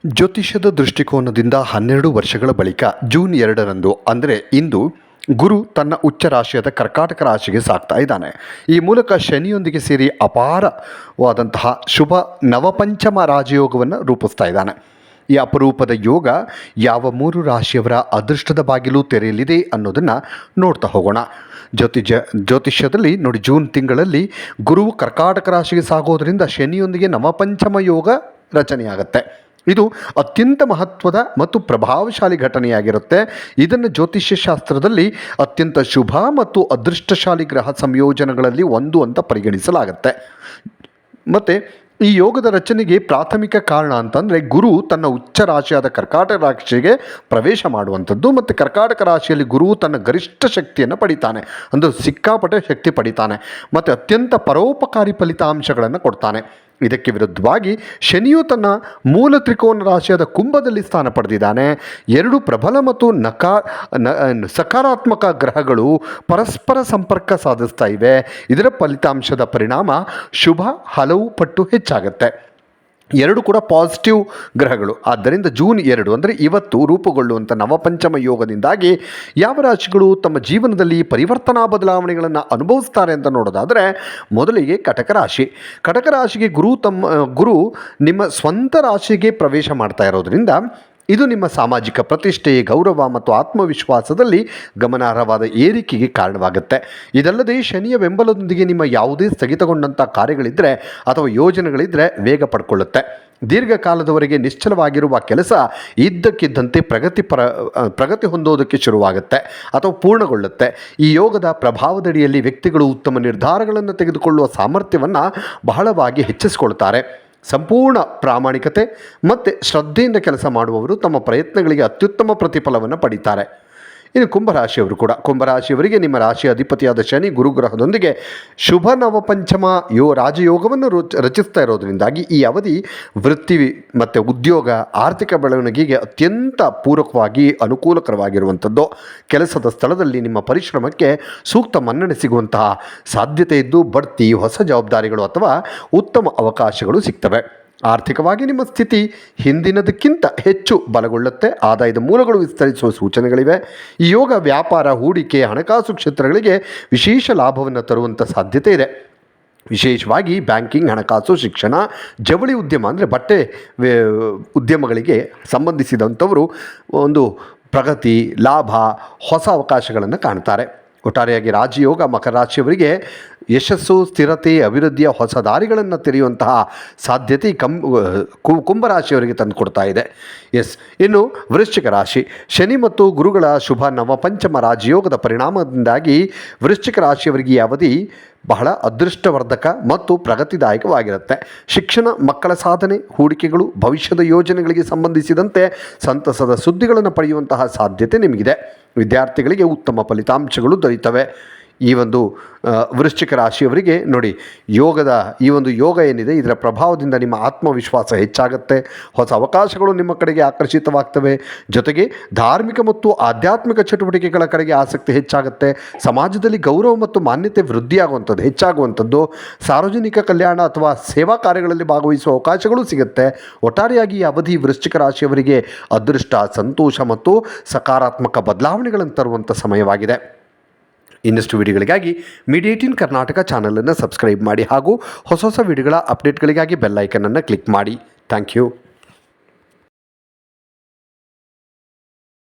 ಜ್ಯೋತಿಷ್ಯದ ದೃಷ್ಟಿಕೋನದಿಂದ 12 ವರ್ಷಗಳ ಬಳಿಕ ಜೂನ್ 2ರಂದು ಅಂದರೆ ಇಂದು ಗುರು ತನ್ನ ಉಚ್ಚ ರಾಶಿಯಾದ ಕರ್ಕಾಟಕ ರಾಶಿಗೆ ಸಾಗ್ತಾ ಇದ್ದಾನೆ. ಈ ಮೂಲಕ ಶನಿಯೊಂದಿಗೆ ಸೇರಿ ಅಪಾರವಾದಂತಹ ಶುಭ ನವಪಂಚಮ ರಾಜಯೋಗವನ್ನು ರೂಪಿಸ್ತಾ ಇದ್ದಾನೆ. ಈ ಅಪರೂಪದ ಯೋಗ ಯಾವ 3 ರಾಶಿಯವರ ಅದೃಷ್ಟದ ಬಾಗಿಲು ತೆರೆಯಲಿದೆ ಅನ್ನೋದನ್ನು ನೋಡ್ತಾ ಹೋಗೋಣ. ಜ್ಯೋತಿಷ್ಯದಲ್ಲಿ ನೋಡಿ, ಜೂನ್ ತಿಂಗಳಲ್ಲಿ ಗುರುವು ಕರ್ಕಾಟಕ ರಾಶಿಗೆ ಸಾಗೋದರಿಂದ ಶನಿಯೊಂದಿಗೆ ನವಪಂಚಮ ಯೋಗ ರಚನೆಯಾಗುತ್ತೆ. ಇದು ಅತ್ಯಂತ ಮಹತ್ವದ ಮತ್ತು ಪ್ರಭಾವಶಾಲಿ ಘಟನೆಯಾಗಿರುತ್ತೆ. ಇದನ್ನು ಜ್ಯೋತಿಷ್ಯ ಶಾಸ್ತ್ರದಲ್ಲಿ ಅತ್ಯಂತ ಶುಭ ಮತ್ತು ಅದೃಷ್ಟಶಾಲಿ ಗ್ರಹ ಸಂಯೋಜನೆಗಳಲ್ಲಿ ಒಂದು ಅಂತ ಪರಿಗಣಿಸಲಾಗುತ್ತೆ. ಮತ್ತು ಈ ಯೋಗದ ರಚನೆಗೆ ಪ್ರಾಥಮಿಕ ಕಾರಣ ಅಂತಂದರೆ ಗುರು ತನ್ನ ಉಚ್ಚ ರಾಶಿಯಾದ ಕರ್ಕಾಟಕ ರಾಶಿಗೆ ಪ್ರವೇಶ ಮಾಡುವಂಥದ್ದು. ಮತ್ತು ಕರ್ಕಾಟಕ ರಾಶಿಯಲ್ಲಿ ಗುರುವು ತನ್ನ ಗರಿಷ್ಠ ಶಕ್ತಿಯನ್ನು ಪಡಿತಾನೆ, ಅಂದರೆ ಸಿಕ್ಕಾಪಟ್ಟೆ ಶಕ್ತಿ ಪಡಿತಾನೆ ಮತ್ತು ಅತ್ಯಂತ ಪರೋಪಕಾರಿ ಫಲಿತಾಂಶಗಳನ್ನು ಕೊಡ್ತಾನೆ. ಇದಕ್ಕೆ ವಿರುದ್ಧವಾಗಿ ಶನಿಯು ತನ್ನ ಮೂಲ ತ್ರಿಕೋನ ರಾಶಿಯಾದ ಕುಂಭದಲ್ಲಿ ಸ್ಥಾನ ಪಡೆದಿದ್ದಾನೆ. 2 ಪ್ರಬಲ ಮತ್ತು ಸಕಾರಾತ್ಮಕ ಗ್ರಹಗಳು ಪರಸ್ಪರ ಸಂಪರ್ಕ ಸಾಧಿಸ್ತಾ ಇವೆ. ಇದರ ಫಲಿತಾಂಶದ ಪರಿಣಾಮ ಶುಭ ಹಲವು ಪಟ್ಟು ಹೆಚ್ಚಾಗುತ್ತೆ. 2 ಕೂಡ ಪಾಸಿಟಿವ್ ಗ್ರಹಗಳು. ಆದ್ದರಿಂದ ಜೂನ್ 2 ಅಂದರೆ ಇವತ್ತು ರೂಪುಗೊಳ್ಳುವಂಥ ನವಪಂಚಮ ಯೋಗದಿಂದಾಗಿ ಯಾವ ರಾಶಿಗಳು ತಮ್ಮ ಜೀವನದಲ್ಲಿ ಪರಿವರ್ತನಾ ಬದಲಾವಣೆಗಳನ್ನು ಅನುಭವಿಸ್ತಾರೆ ಅಂತ ನೋಡೋದಾದರೆ, ಮೊದಲಿಗೆ ಕಟಕ ರಾಶಿ. ಕಟಕ ರಾಶಿಗೆ ಗುರು ನಿಮ್ಮ ಸ್ವಂತ ರಾಶಿಗೆ ಪ್ರವೇಶ ಮಾಡ್ತಾ ಇರೋದ್ರಿಂದ ಇದು ನಿಮ್ಮ ಸಾಮಾಜಿಕ ಪ್ರತಿಷ್ಠೆ, ಗೌರವ ಮತ್ತು ಆತ್ಮವಿಶ್ವಾಸದಲ್ಲಿ ಗಮನಾರ್ಹವಾದ ಏರಿಕೆಗೆ ಕಾರಣವಾಗುತ್ತೆ. ಇದಲ್ಲದೆ ಶನಿಯ ಬೆಂಬಲದೊಂದಿಗೆ ನಿಮ್ಮ ಯಾವುದೇ ಸ್ಥಗಿತಗೊಂಡಂಥ ಕಾರ್ಯಗಳಿದ್ದರೆ ಅಥವಾ ಯೋಜನೆಗಳಿದ್ದರೆ ವೇಗ ಪಡ್ಕೊಳ್ಳುತ್ತೆ. ದೀರ್ಘಕಾಲದವರೆಗೆ ನಿಶ್ಚಲವಾಗಿರುವ ಕೆಲಸ ಇದ್ದಕ್ಕಿದ್ದಂತೆ ಪ್ರಗತಿ ಹೊಂದೋದಕ್ಕೆ ಶುರುವಾಗುತ್ತೆ ಅಥವಾ ಪೂರ್ಣಗೊಳ್ಳುತ್ತೆ. ಈ ಯೋಗದ ಪ್ರಭಾವದಡಿಯಲ್ಲಿ ವ್ಯಕ್ತಿಗಳು ಉತ್ತಮ ನಿರ್ಧಾರಗಳನ್ನು ತೆಗೆದುಕೊಳ್ಳುವ ಸಾಮರ್ಥ್ಯವನ್ನು ಬಹಳವಾಗಿ ಹೆಚ್ಚಿಸಿಕೊಳ್ತಾರೆ. ಸಂಪೂರ್ಣ ಪ್ರಾಮಾಣಿಕತೆ ಮತ್ತು ಶ್ರದ್ಧೆಯಿಂದ ಕೆಲಸ ಮಾಡುವವರು ತಮ್ಮ ಪ್ರಯತ್ನಗಳಿಗೆ ಅತ್ಯುತ್ತಮ ಪ್ರತಿಫಲವನ್ನು ಪಡೀತಾರೆ. ಇನ್ನು ಕುಂಭರಾಶಿಯವರು ಕೂಡ, ಕುಂಭರಾಶಿಯವರಿಗೆ ನಿಮ್ಮ ರಾಶಿಯ ಅಧಿಪತಿಯಾದ ಶನಿ ಗುರುಗ್ರಹದೊಂದಿಗೆ ಶುಭ ನವಪಂಚಮ ರಾಜಯೋಗವನ್ನು ರಚಿಸ್ತಾ ಇರೋದರಿಂದಾಗಿ ಈ ಅವಧಿ ವೃತ್ತಿ ಮತ್ತು ಉದ್ಯೋಗ, ಆರ್ಥಿಕ ಬೆಳವಣಿಗೆಗೆ ಅತ್ಯಂತ ಪೂರಕವಾಗಿ ಅನುಕೂಲಕರವಾಗಿರುವಂಥದ್ದು. ಕೆಲಸದ ಸ್ಥಳದಲ್ಲಿ ನಿಮ್ಮ ಪರಿಶ್ರಮಕ್ಕೆ ಸೂಕ್ತ ಮನ್ನಣೆ ಸಿಗುವಂತಹ ಸಾಧ್ಯತೆ ಇದ್ದು ಬಡ್ತಿ, ಹೊಸ ಜವಾಬ್ದಾರಿಗಳು ಅಥವಾ ಉತ್ತಮ ಅವಕಾಶಗಳು ಸಿಗ್ತವೆ. ಆರ್ಥಿಕವಾಗಿ ನಿಮ್ಮ ಸ್ಥಿತಿ ಹಿಂದಿನದಕ್ಕಿಂತ ಹೆಚ್ಚು ಬಲಗೊಳ್ಳುತ್ತೆ. ಆದಾಯದ ಮೂಲಗಳು ವಿಸ್ತರಿಸುವ ಸೂಚನೆಗಳಿವೆ. ಈ ಯೋಗ ವ್ಯಾಪಾರ, ಹೂಡಿಕೆ, ಹಣಕಾಸು ಕ್ಷೇತ್ರಗಳಿಗೆ ವಿಶೇಷ ಲಾಭವನ್ನು ತರುವಂಥ ಸಾಧ್ಯತೆ ಇದೆ. ವಿಶೇಷವಾಗಿ ಬ್ಯಾಂಕಿಂಗ್, ಹಣಕಾಸು, ಶಿಕ್ಷಣ, ಜವಳಿ ಉದ್ಯಮ ಅಂದರೆ ಬಟ್ಟೆ ಉದ್ಯಮಗಳಿಗೆ ಸಂಬಂಧಿಸಿದಂಥವರು ಒಂದು ಪ್ರಗತಿ, ಲಾಭ, ಹೊಸ ಅವಕಾಶಗಳನ್ನು ಕಾಣ್ತಾರೆ. ಒಟ್ಟಾರೆಯಾಗಿ ರಾಜಯೋಗ ಮಕರ ರಾಶಿಯವರಿಗೆ ಯಶಸ್ಸು, ಸ್ಥಿರತೆ, ಅಭಿವೃದ್ಧಿಯ ಹೊಸ ದಾರಿಗಳನ್ನು ತೆರೆಯುವಂತಹ ಸಾಧ್ಯತೆ ಕುಂಭರಾಶಿಯವರಿಗೆ ತಂದು ಕೊಡ್ತಾ ಇದೆ. ಇನ್ನು ವೃಶ್ಚಿಕ ರಾಶಿ. ಶನಿ ಮತ್ತು ಗುರುಗಳ ಶುಭ ನವಪಂಚಮ ರಾಜಯೋಗದ ಪರಿಣಾಮದಿಂದಾಗಿ ವೃಶ್ಚಿಕ ರಾಶಿಯವರಿಗೆ ಈ ಅವಧಿ ಬಹಳ ಅದೃಷ್ಟವರ್ಧಕ ಮತ್ತು ಪ್ರಗತಿದಾಯಕವಾಗಿರುತ್ತೆ. ಶಿಕ್ಷಣ, ಮಕ್ಕಳ ಸಾಧನೆ, ಹೂಡಿಕೆಗಳು, ಭವಿಷ್ಯದ ಯೋಜನೆಗಳಿಗೆ ಸಂಬಂಧಿಸಿದಂತೆ ಸಂತಸದ ಸುದ್ದಿಗಳನ್ನು ಪಡೆಯುವಂತಹ ಸಾಧ್ಯತೆ ನಿಮಗಿದೆ. ವಿದ್ಯಾರ್ಥಿಗಳಿಗೆ ಉತ್ತಮ ಫಲಿತಾಂಶಗಳು ದೊರೆಯುತ್ತವೆ. ಈ ಒಂದು ವೃಶ್ಚಿಕ ರಾಶಿಯವರಿಗೆ ನೋಡಿ, ಈ ಒಂದು ಯೋಗ ಏನಿದೆ ಇದರ ಪ್ರಭಾವದಿಂದ ನಿಮ್ಮ ಆತ್ಮವಿಶ್ವಾಸ ಹೆಚ್ಚಾಗುತ್ತೆ. ಹೊಸ ಅವಕಾಶಗಳು ನಿಮ್ಮ ಕಡೆಗೆ ಆಕರ್ಷಿತವಾಗ್ತವೆ. ಜೊತೆಗೆ ಧಾರ್ಮಿಕ ಮತ್ತು ಆಧ್ಯಾತ್ಮಿಕ ಚಟುವಟಿಕೆಗಳ ಕಡೆಗೆ ಆಸಕ್ತಿ ಹೆಚ್ಚಾಗುತ್ತೆ. ಸಮಾಜದಲ್ಲಿ ಗೌರವ ಮತ್ತು ಮಾನ್ಯತೆ ಹೆಚ್ಚಾಗುವಂಥದ್ದು. ಸಾರ್ವಜನಿಕ ಕಲ್ಯಾಣ ಅಥವಾ ಸೇವಾ ಕಾರ್ಯಗಳಲ್ಲಿ ಭಾಗವಹಿಸುವ ಅವಕಾಶಗಳು ಸಿಗುತ್ತೆ. ಒಟ್ಟಾರೆಯಾಗಿ ಈ ಅವಧಿ ವೃಶ್ಚಿಕ ರಾಶಿಯವರಿಗೆ ಅದೃಷ್ಟ, ಸಂತೋಷ ಮತ್ತು ಸಕಾರಾತ್ಮಕ ಬದಲಾವಣೆಗಳನ್ನು ತರುವಂಥ ಸಮಯವಾಗಿದೆ. ಇನ್ನಷ್ಟು ವಿಡಿಯೋಗಳಿಗಾಗಿ ಮೀಡಿಯಾ18 ಕರ್ನಾಟಕ ಚಾನಲನ್ನು ಸಬ್ಸ್ಕ್ರೈಬ್ ಮಾಡಿ ಹಾಗೂ ಹೊಸ ವಿಡಿಯೋಗಳ ಅಪ್ಡೇಟ್ಗಳಿಗಾಗಿ ಬೆಲ್ ಐಕನನ್ನು ಕ್ಲಿಕ್ ಮಾಡಿ. Thank you.